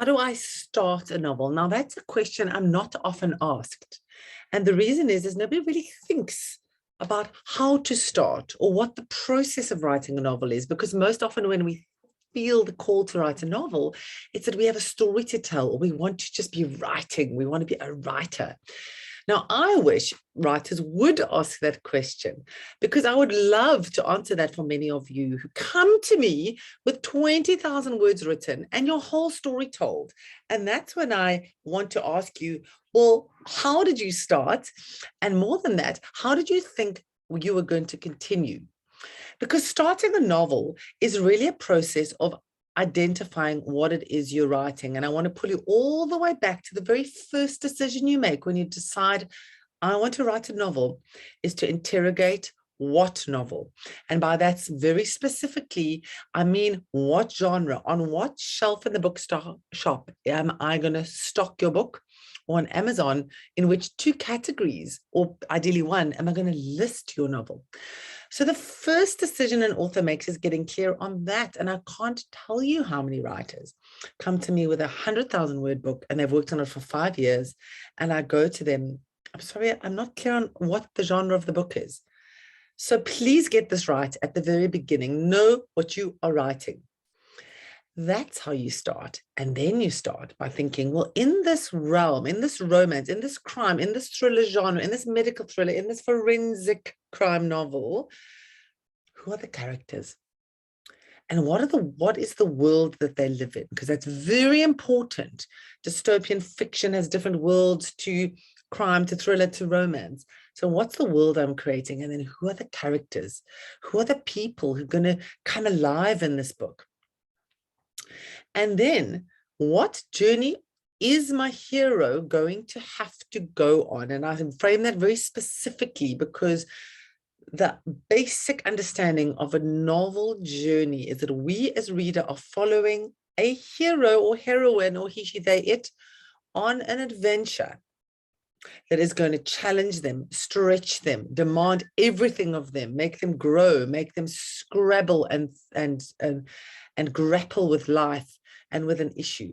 How do I start a novel? Now, that's a question I'm not often asked. And the reason is nobody really thinks about how to start or what the process of writing a novel is, because most often when we feel the call to write a novel, it's that we have a story to tell, or we want to just be writing. We want to be a writer. Now, I wish writers would ask that question, because I would love to answer that for many of you who come to me with 20,000 words written and your whole story told. And that's when I want to ask you, well, how did you start? And more than that, how did you think you were going to continue? Because starting a novel is really a process of identifying what it is you're writing. And I want to pull you all the way back to the very first decision you make when you decide, I want to write a novel, is to interrogate what novel. And by that, very specifically, I mean, what genre, on what shelf in the bookshop am I going to stock your book? Or on Amazon, in which two categories, or ideally one, am I going to list your novel? So the first decision an author makes is getting clear on that. And I can't tell you how many writers come to me with a 100,000 word book and they've worked on it for 5 years. And I go to them, I'm sorry, I'm not clear on what the genre of the book is. So please get this right at the very beginning. Know what you are writing. That's how you start. And then you start by thinking, well, in this realm, in this romance, in this crime, in this thriller genre, in this medical thriller, in this forensic crime novel, who are the characters? And what is the world that they live in? Because that's very important. Dystopian fiction has different worlds to crime, to thriller, to romance. So what's the world I'm creating? And then who are the characters? Who are the people who are going to come alive in this book? And then what journey is my hero going to have to go on? And I frame that very specifically because the basic understanding of a novel journey is that we as reader are following a hero or heroine or he, she, they, it on an adventure that is going to challenge them, stretch them, demand everything of them, make them grow, make them scrabble and grapple with life and with an issue.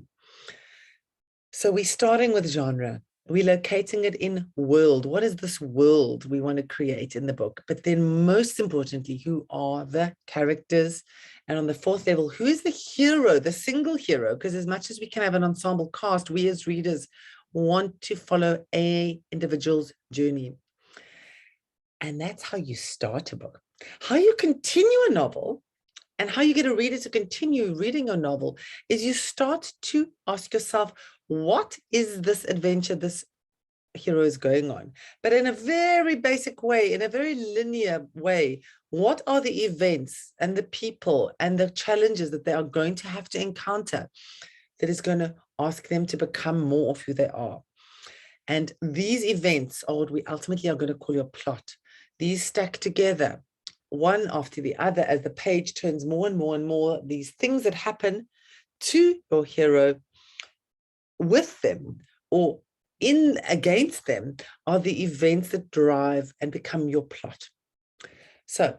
So we're starting with genre. We're locating it in world. What is this world we want to create in the book? But then most importantly, who are the characters? And on the fourth level, who is the hero, the single hero? Because as much as we can have an ensemble cast, we as readers want to follow an individual's journey. And that's how you start a book. How you continue a novel and how you get a reader to continue reading your novel is you start to ask yourself, what is this adventure this hero is going on? But in a very basic way, in a very linear way, what are the events and the people and the challenges that they are going to have to encounter that is going to ask them to become more of who they are? And these events are what we ultimately are going to call your plot. These stack together, one after the other, as the page turns more and more and more, these things that happen to your hero with them or in against them are the events that drive and become your plot. So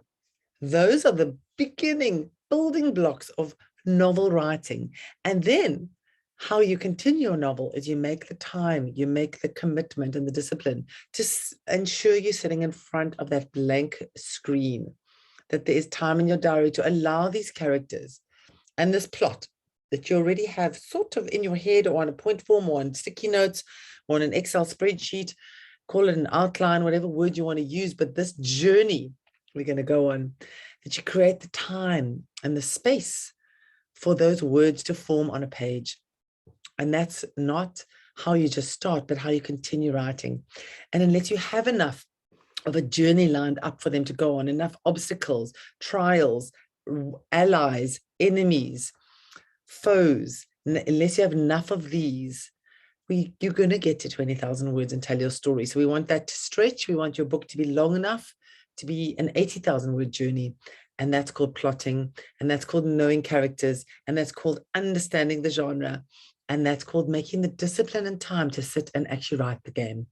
those are the beginning building blocks of novel writing. And then how you continue your novel is you make the time, you make the commitment and the discipline to ensure you're sitting in front of that blank screen, that there is time in your diary to allow these characters and this plot that you already have sort of in your head or on a point form or on sticky notes or on an Excel spreadsheet, call it an outline, whatever word you want to use, but this journey we're going to go on, that you create the time and the space for those words to form on a page. And that's not how you just start, but how you continue writing. And unless you have enough of a journey lined up for them to go on, enough obstacles, trials, allies, enemies, foes, unless you have enough of these, you're going to get to 20,000 words and tell your story. So we want that to stretch. We want your book to be long enough to be an 80,000 word journey. And that's called plotting. And that's called knowing characters. And that's called understanding the genre. And that's called making the discipline and time to sit and actually write the game.